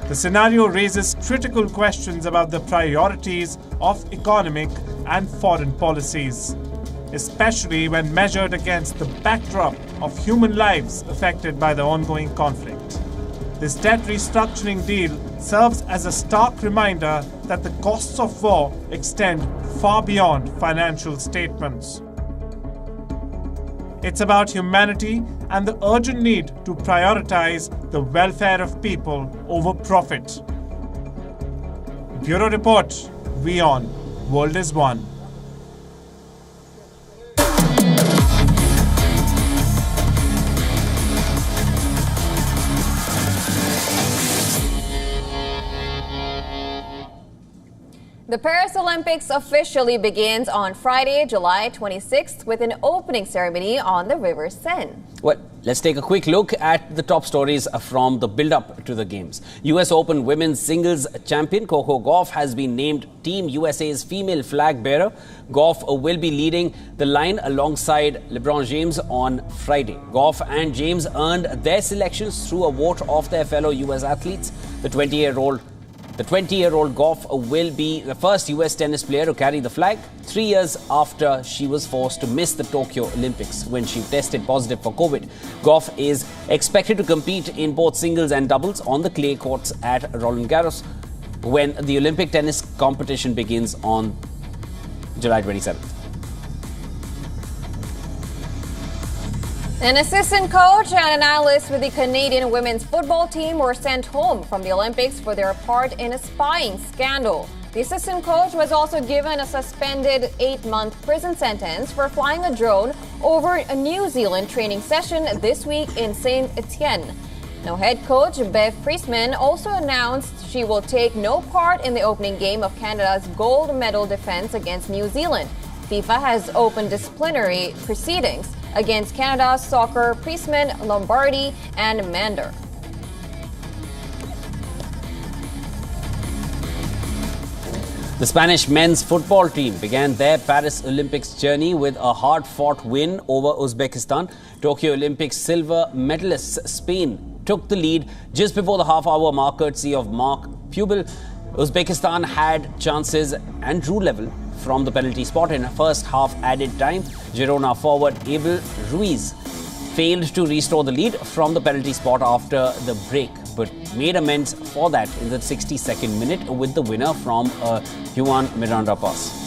The scenario raises critical questions about the priorities of economic and foreign policies, especially when measured against the backdrop of human lives affected by the ongoing conflict. This debt restructuring deal serves as a stark reminder that the costs of war extend far beyond financial statements. It's about humanity and the urgent need to prioritize the welfare of people over profit. Bureau Report, WION, World is One. The Paris Olympics officially begins on Friday, July 26th, with an opening ceremony on the River Seine. Well, let's take a quick look at the top stories from the build-up to the Games. US Open women's singles champion Coco Gauff has been named Team USA's female flag bearer. Gauff will be leading the line alongside LeBron James on Friday. Gauff and James earned their selections through a vote of their fellow US athletes. The 20-year-old Gauff will be the first US tennis player to carry the flag 3 years after she was forced to miss the Tokyo Olympics when she tested positive for COVID. Gauff is expected to compete in both singles and doubles on the clay courts at Roland Garros when the Olympic tennis competition begins on July 27th. An assistant coach and an analyst with the Canadian women's football team were sent home from the Olympics for their part in a spying scandal. The assistant coach was also given a suspended 8-month prison sentence for flying a drone over a New Zealand training session this week in Saint Etienne. Now, head coach Bev Priestman also announced she will take no part in the opening game of Canada's gold medal defense against New Zealand. FIFA has opened disciplinary proceedings against Canada's soccer Priestman, Lombardi, and Mander. The Spanish men's football team began their Paris Olympics journey with a hard-fought win over Uzbekistan. Tokyo Olympics silver medalists Spain took the lead just before the half-hour mark courtesy of Mark Pubel. Uzbekistan had chances and drew level from the penalty spot in the first half added time. Girona forward Abel Ruiz failed to restore the lead from the penalty spot after the break, but made amends for that in the 62nd minute with the winner from a Juan Miranda pass.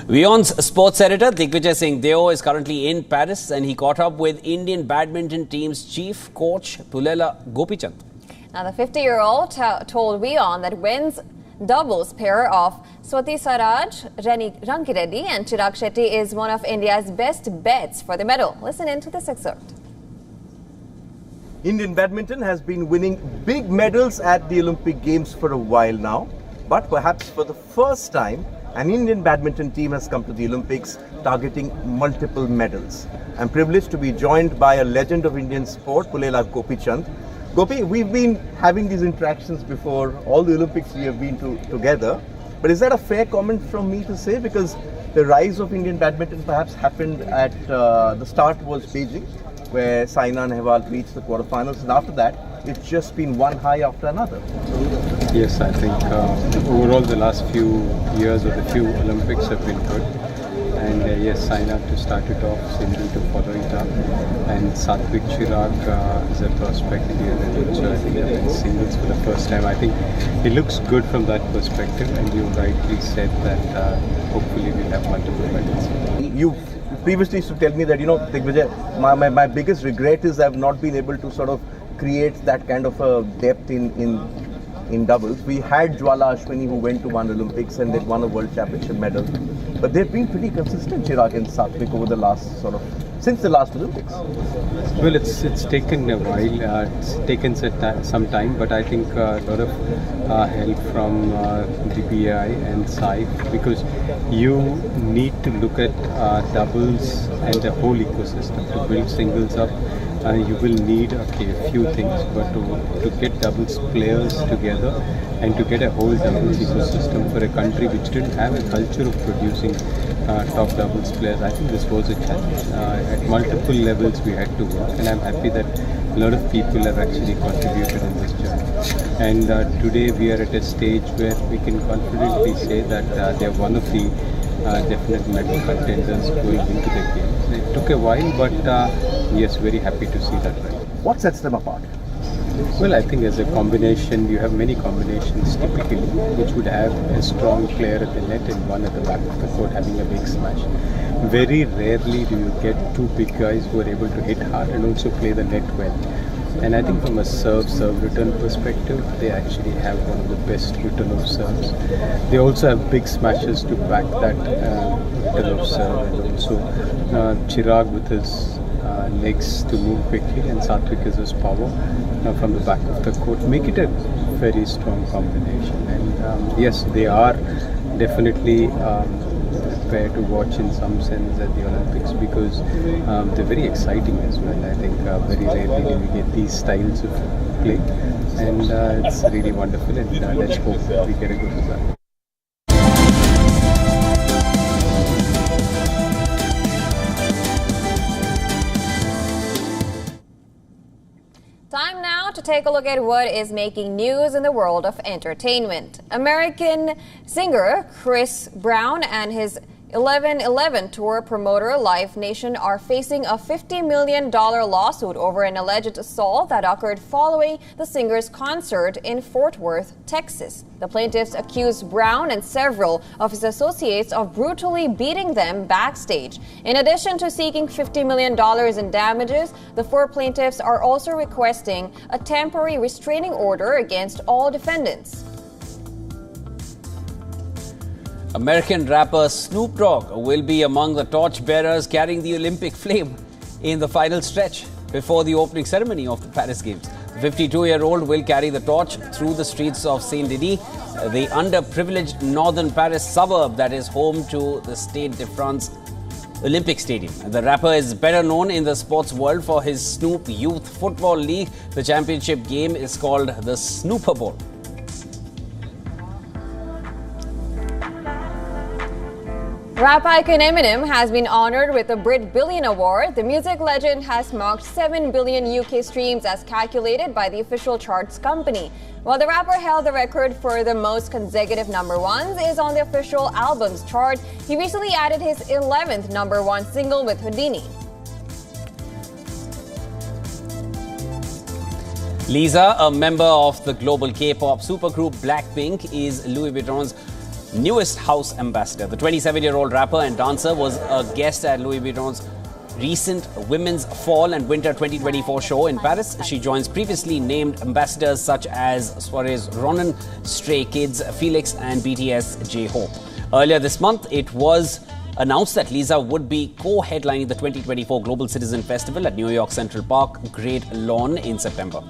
WION's sports editor Digvijay Singh Deo is currently in Paris and he caught up with Indian badminton team's chief coach Pulela Gopichand. Now, the 50-year-old told WION that men's doubles pair of Swati Saraj, Ranki Reddy and Chirag Shetty is one of India's best bets for the medal. Listen in to this excerpt. Indian badminton has been winning big medals at the Olympic Games for a while now, but perhaps for the first time, an Indian badminton team has come to the Olympics targeting multiple medals. I'm privileged to be joined by a legend of Indian sport, Pulela Gopichand. Gopi, we've been having these interactions before all the Olympics we have been together. But is that a fair comment from me to say? Because the rise of Indian badminton perhaps happened at the start was Beijing, where Saina and Nehwal reached the quarterfinals, and after that, it's just been one high after another. Yes, I think overall the last few years or the few Olympics have been good. And yes, Saina to start it off, Sindhu to follow it up, and Satvik Chirag is a prospect here. So I think they've been singles for the first time. I think it looks good from that perspective, and you rightly said that hopefully we'll have multiple medals. You previously used to tell me that, you know, Digvijay, my biggest regret is I've not been able to sort of create that kind of a depth in doubles. We had Jwala Ashwini who went to one Olympics and they won a World Championship medal. But they've been pretty consistent, Chirag and Satvik, over the last since the last Olympics. Well, it's taken a while, it's taken some time, but I think a lot of help from DBI and SAIF, because you need to look at doubles and the whole ecosystem. To build singles up, you will need a few things, but to get doubles players together and to get a whole doubles ecosystem for a country which didn't have a culture of producing top doubles players, I think this was a challenge. At multiple levels we had to work, and I'm happy that a lot of people have actually contributed in this journey. And today we are at a stage where we can confidently say that they are one of the definite medal contenders going into the games. It took a while, but yes, very happy to see that. What sets them apart? Well, I think as a combination, you have many combinations typically, which would have a strong player at the net and one at the back of the court having a big smash. Very rarely do you get two big guys who are able to hit hard and also play the net well. And I think from a serve return perspective, they actually have one of the best return of serves. They also have big smashes to back that return of serve, and also Chirag with his legs to move quickly, and Satvik is his power from the back of the court. Make it a very strong combination. And yes, they are definitely fair to watch in some sense at the Olympics, because they're very exciting as well. I think very rarely do we get these styles of play, and it's really wonderful, and let's hope we get a good result. Time now to take a look at what is making news in the world of entertainment. American singer Chris Brown and his 11/11 tour promoter Live Nation are facing a $50 million lawsuit over an alleged assault that occurred following the singer's concert in Fort Worth, Texas. The plaintiffs accuse Brown and several of his associates of brutally beating them backstage. In addition to seeking $50 million in damages, the four plaintiffs are also requesting a temporary restraining order against all defendants. American rapper Snoop Dogg will be among the torchbearers carrying the Olympic flame in the final stretch before the opening ceremony of the Paris Games. The 52-year-old will carry the torch through the streets of Saint-Denis, the underprivileged northern Paris suburb that is home to the Stade de France Olympic Stadium. The rapper is better known in the sports world for his Snoop Youth Football League. The championship game is called the Snooper Bowl. Rap icon Eminem has been honored with the Brit Billion Award. The music legend has marked 7 billion UK streams as calculated by the official charts company. While the rapper held the record for the most consecutive number ones is on the official albums chart, he recently added his 11th number one single with Houdini. Lisa, a member of the global K-pop supergroup Blackpink, is Louis Vuitton's newest house ambassador. The 27-year-old rapper and dancer was a guest at Louis Vuitton's recent Women's Fall and Winter 2024 show in Paris. She joins previously named ambassadors such as Suarez Ronan, Stray Kids, Felix and BTS J-Hope. Earlier this month, it was announced that Lisa would be co-headlining the 2024 Global Citizen Festival at New York Central Park Great Lawn in September.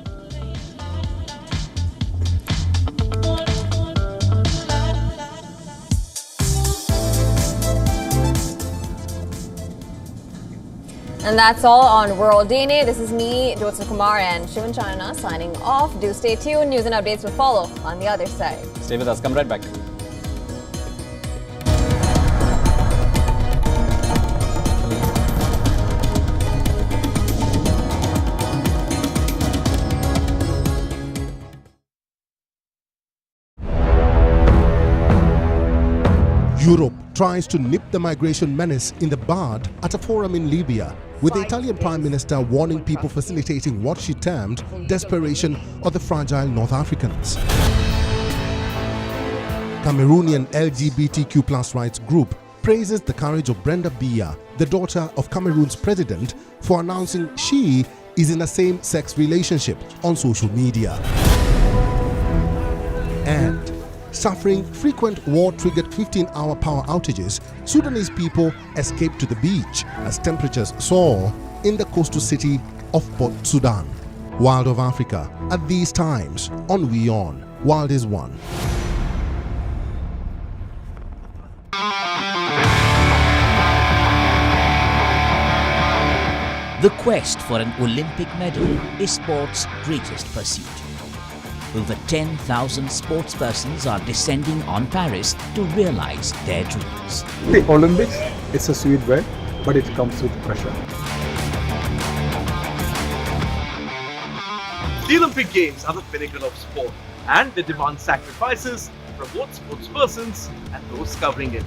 And that's all on World DNA. This is me, Jyotsna Kumar, and Shivan Chanana signing off. Do stay tuned. News and updates will follow on the other side. Stay with us. Come right back. Europe tries to nip the migration menace in the bud at a forum in Libya, with the Italian Prime Minister warning people facilitating what she termed desperation of the fragile North Africans. Cameroonian LGBTQ+ rights group praises the courage of Brenda Biya, the daughter of Cameroon's president, for announcing she is in a same-sex relationship on social media. And suffering frequent war-triggered 15-hour power outages, Sudanese people escaped to the beach as temperatures soar in the coastal city of Port Sudan. Wild of Africa at these times on WION. Wild is one. The quest for an Olympic medal is sport's greatest pursuit. Over 10,000 sportspersons are descending on Paris to realize their dreams. The Olympics is a sweet word, but it comes with pressure. The Olympic Games are the pinnacle of sport, and they demand sacrifices from both sportspersons and those covering it.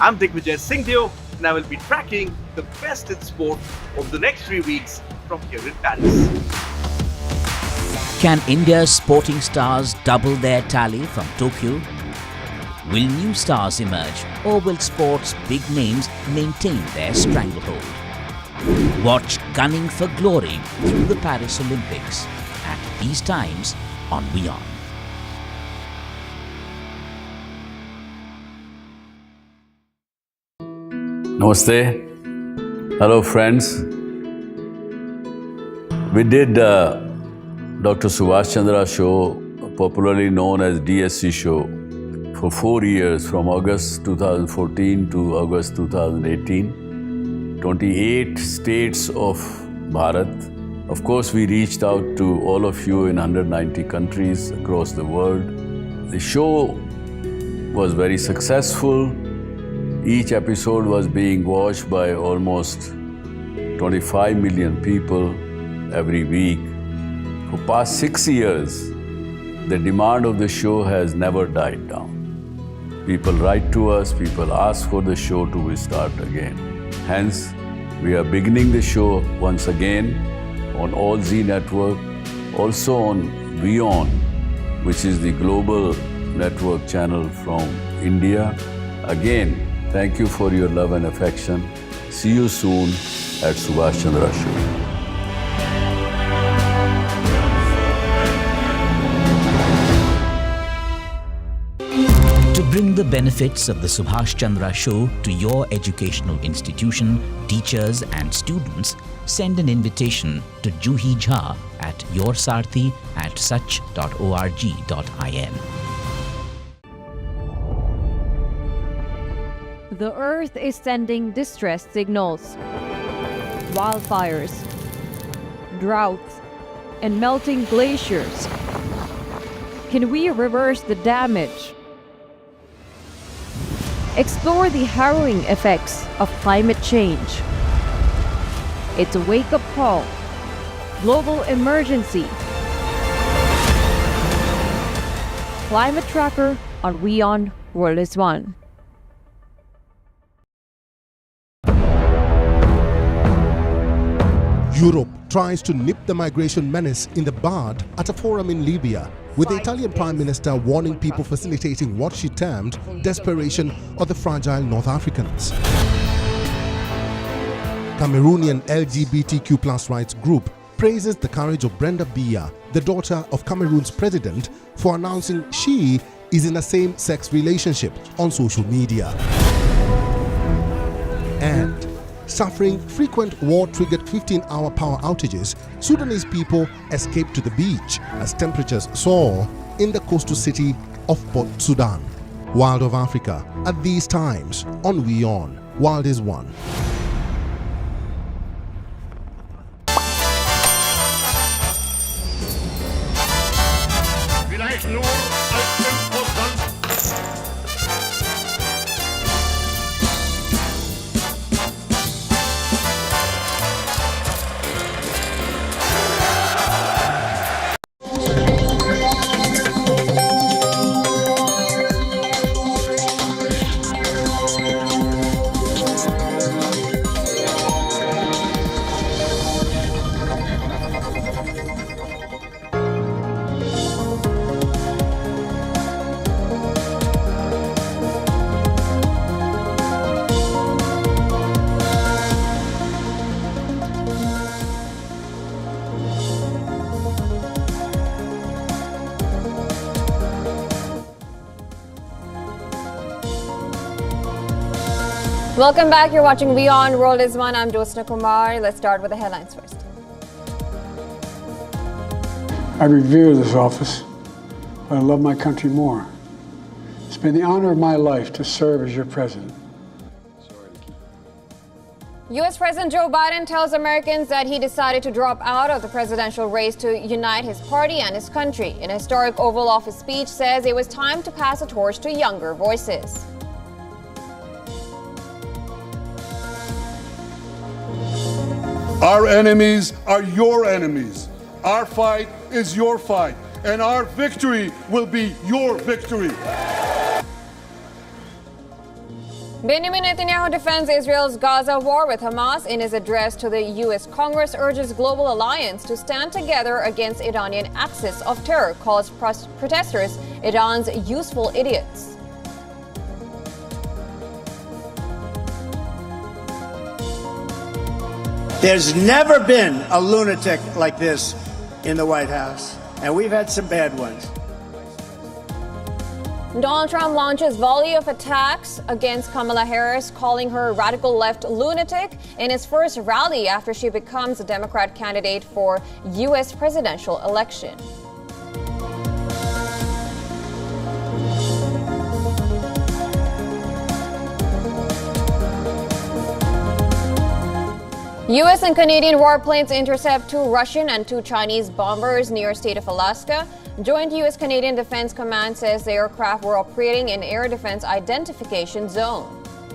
I'm Digvijay Singhdeo, and I will be tracking the best in sport over the next 3 weeks from here in Paris. Can India's sporting stars double their tally from Tokyo? Will new stars emerge, or will sport's big names maintain their stranglehold? Watch Gunning for Glory through the Paris Olympics at these times on WION. Namaste. Hello friends. We did Dr. Subhash Chandra show, popularly known as DSC show, for 4 years, from August 2014 to August 2018. 28 states of Bharat. Of course, we reached out to all of you in 190 countries across the world. The show was very successful. Each episode was being watched by almost 25 million people every week. For past 6 years, the demand of the show has never died down. People write to us, people ask for the show to restart again. Hence, we are beginning the show once again on All Z Network, also on WION, which is the global network channel from India. Again, thank you for your love and affection. See you soon at Subhash Chandra Show. To bring the benefits of the Subhash Chandra Show to your educational institution, teachers and students, send an invitation to Juhi Jha at yoursarthi@such.org.in. The Earth is sending distress signals. Wildfires, droughts, and melting glaciers. Can we reverse the damage? Explore the harrowing effects of climate change. It's a wake-up call. Global emergency. Climate Tracker on WION World is One. Europe tries to nip the migration menace in the bud at a forum in Libya, with the Italian Prime Minister warning people facilitating what she termed desperation of the fragile North Africans. Cameroonian LGBTQ+ rights group praises the courage of Brenda Biya, the daughter of Cameroon's president, for announcing she is in a same-sex relationship on social media. And suffering frequent war-triggered 15-hour power outages, Sudanese people escaped to the beach as temperatures soar in the coastal city of Port Sudan. Wild of Africa at these times on WION World is One. Welcome back. You're watching WION World is One. I'm Jyotsna Kumar. Let's start with the headlines first. I revere this office, but I love my country more. It's been the honor of my life to serve as your president. U.S. President Joe Biden tells Americans that he decided to drop out of the presidential race to unite his party and his country. In a historic Oval Office speech, says it was time to pass the torch to younger voices. Our enemies are your enemies. Our fight is your fight. And our victory will be your victory. Benjamin Netanyahu defends Israel's Gaza war with Hamas. In his address to the U.S. Congress, urges global alliance to stand together against Iranian axis of terror, calls protesters Iran's useful idiots. There's never been a lunatic like this in the White House, and we've had some bad ones. Donald Trump launches volley of attacks against Kamala Harris, calling her radical left lunatic in his first rally after she becomes a Democrat candidate for U.S. presidential election. U.S. and Canadian warplanes intercept 2 Russian and 2 Chinese bombers near state of Alaska. Joint U.S.-Canadian Defense Command says the aircraft were operating in Air Defense Identification Zone.